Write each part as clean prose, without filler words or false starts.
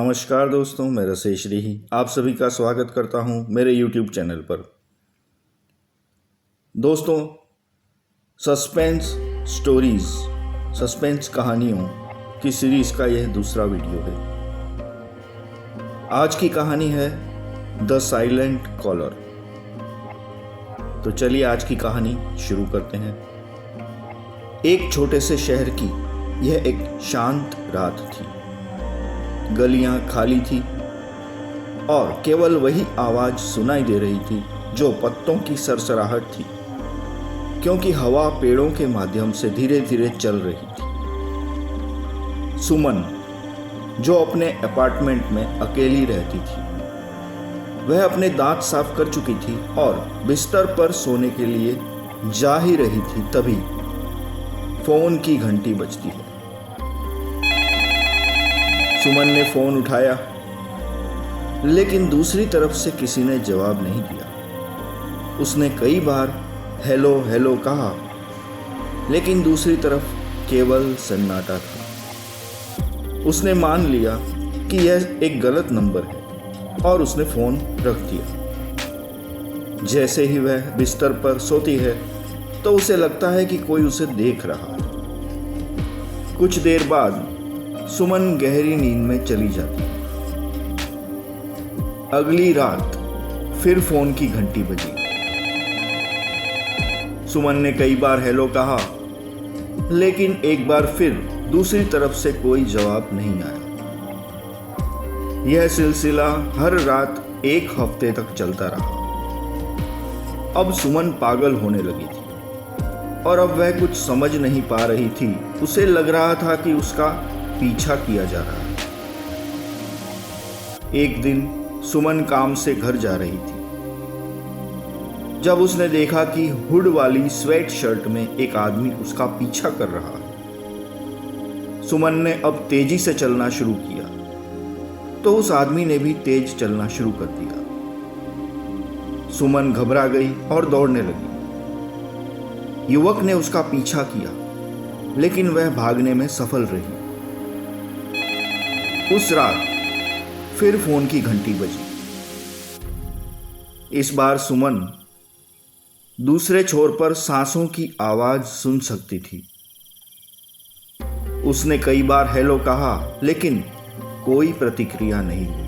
नमस्कार दोस्तों, मैं रसेश रिही आप सभी का स्वागत करता हूं मेरे YouTube चैनल पर। दोस्तों, सस्पेंस स्टोरीज, सस्पेंस कहानियों की सीरीज का यह दूसरा वीडियो है। आज की कहानी है द साइलेंट कॉलर। तो चलिए आज की कहानी शुरू करते हैं। एक छोटे से शहर की यह एक शांत रात थी। गलियां खाली थी और केवल वही आवाज सुनाई दे रही थी जो पत्तों की सरसराहट थी, क्योंकि हवा पेड़ों के माध्यम से धीरे धीरे चल रही थी। सुमन, जो अपने अपार्टमेंट में अकेली रहती थी, वह अपने दांत साफ कर चुकी थी और बिस्तर पर सोने के लिए जा ही रही थी, तभी फोन की घंटी बजती है। सुमन ने फोन उठाया, लेकिन दूसरी तरफ से किसी ने जवाब नहीं दिया। उसने कई बार हेलो हेलो कहा, लेकिन दूसरी तरफ केवल सन्नाटा था। उसने मान लिया कि यह एक गलत नंबर है और उसने फोन रख दिया। जैसे ही वह बिस्तर पर सोती है तो उसे लगता है कि कोई उसे देख रहा है। कुछ देर बाद सुमन गहरी नींद में चली जाती है। अगली रात फिर फोन की घंटी बजी। सुमन ने कई बार हेलो कहा, लेकिन एक बार फिर दूसरी तरफ से कोई जवाब नहीं आया। यह सिलसिला हर रात एक हफ्ते तक चलता रहा। अब सुमन पागल होने लगी थी और अब वह कुछ समझ नहीं पा रही थी। उसे लग रहा था कि उसका पीछा किया जा रहा है। एक दिन सुमन काम से घर जा रही थी जब उसने देखा कि हुड वाली स्वेट शर्ट में एक आदमी उसका पीछा कर रहा है। सुमन ने अब तेजी से चलना शुरू किया तो उस आदमी ने भी तेज चलना शुरू कर दिया। सुमन घबरा गई और दौड़ने लगी। युवक ने उसका पीछा किया, लेकिन वह भागने में सफल रही। उस रात फिर फोन की घंटी बजी। इस बार सुमन दूसरे छोर पर सांसों की आवाज सुन सकती थी। उसने कई बार हेलो कहा, लेकिन कोई प्रतिक्रिया नहीं हुई।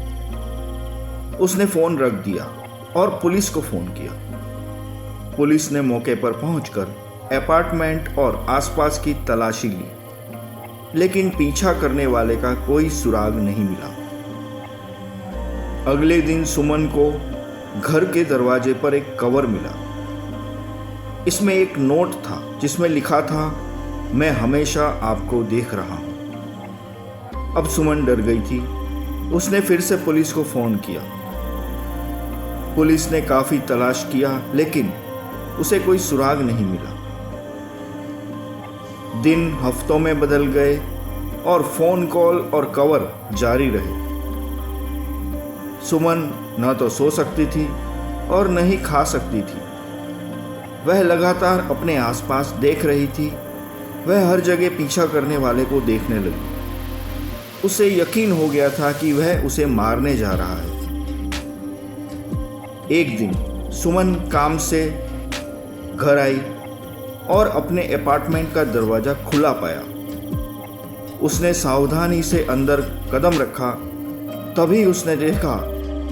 उसने फोन रख दिया और पुलिस को फोन किया। पुलिस ने मौके पर पहुंचकर अपार्टमेंट और आसपास की तलाशी ली, लेकिन पीछा करने वाले का कोई सुराग नहीं मिला। अगले दिन सुमन को घर के दरवाजे पर एक कवर मिला। इसमें एक नोट था जिसमें लिखा था, मैं हमेशा आपको देख रहा हूं। अब सुमन डर गई थी। उसने फिर से पुलिस को फोन किया। पुलिस ने काफी तलाश किया, लेकिन उसे कोई सुराग नहीं मिला। दिन हफ्तों में बदल गए और फोन कॉल और कवर जारी रहे। सुमन न तो सो सकती थी और न ही खा सकती थी। वह लगातार अपने आसपास देख रही थी। वह हर जगह पीछा करने वाले को देखने लगी। उसे यकीन हो गया था कि वह उसे मारने जा रहा है। एक दिन सुमन काम से घर आई और अपने अपार्टमेंट का दरवाजा खुला पाया। उसने सावधानी से अंदर कदम रखा, तभी उसने देखा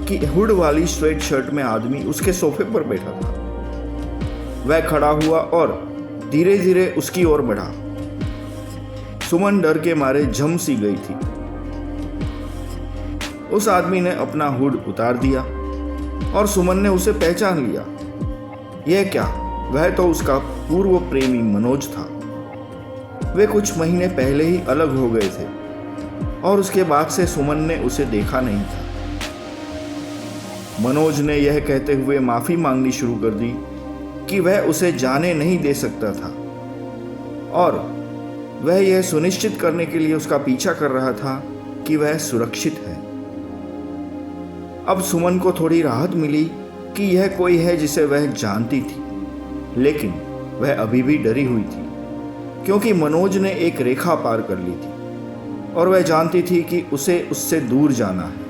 कि हुड वाली स्वेट शर्ट में आदमी उसके सोफे पर बैठा था। वह खड़ा हुआ और धीरे धीरे उसकी ओर बढ़ा। सुमन डर के मारे झम सी गई थी। उस आदमी ने अपना हुड उतार दिया और सुमन ने उसे पहचान लिया। यह क्या, वह तो उसका पूर्व प्रेमी मनोज था। वे कुछ महीने पहले ही अलग हो गए थे और उसके बाद से सुमन ने उसे देखा नहीं था। मनोज ने यह कहते हुए माफी मांगनी शुरू कर दी कि वह उसे जाने नहीं दे सकता था और वह यह सुनिश्चित करने के लिए उसका पीछा कर रहा था कि वह सुरक्षित है। अब सुमन को थोड़ी राहत मिली कि यह कोई है जिसे वह जानती थी, लेकिन वह अभी भी डरी हुई थी, क्योंकि मनोज ने एक रेखा पार कर ली थी और वह जानती थी कि उसे उससे दूर जाना है।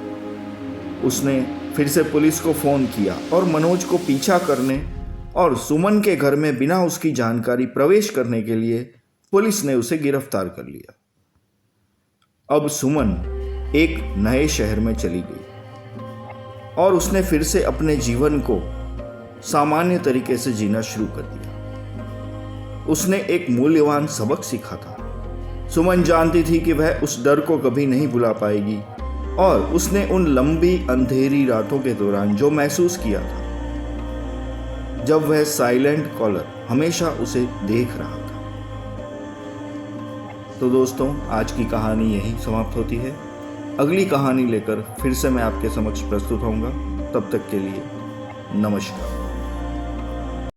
उसने फिर से पुलिस को फ़ोन किया और मनोज को पीछा करने और सुमन के घर में बिना उसकी जानकारी प्रवेश करने के लिए पुलिस ने उसे गिरफ्तार कर लिया। अब सुमन एक नए शहर में चली गई और उसने फिर से अपने जीवन को सामान्य तरीके से जीना शुरू कर दिया। उसने एक मूल्यवान सबक सीखा था। सुमन जानती थी कि वह उस डर को कभी नहीं भुला पाएगी और उसने उन लंबी अंधेरी रातों के दौरान जो महसूस किया था जब वह साइलेंट कॉलर हमेशा उसे देख रहा था। तो दोस्तों, आज की कहानी यहीं समाप्त होती है। अगली कहानी लेकर फिर से मैं आपके समक्ष प्रस्तुत होऊंगा। तब तक के लिए नमस्कार।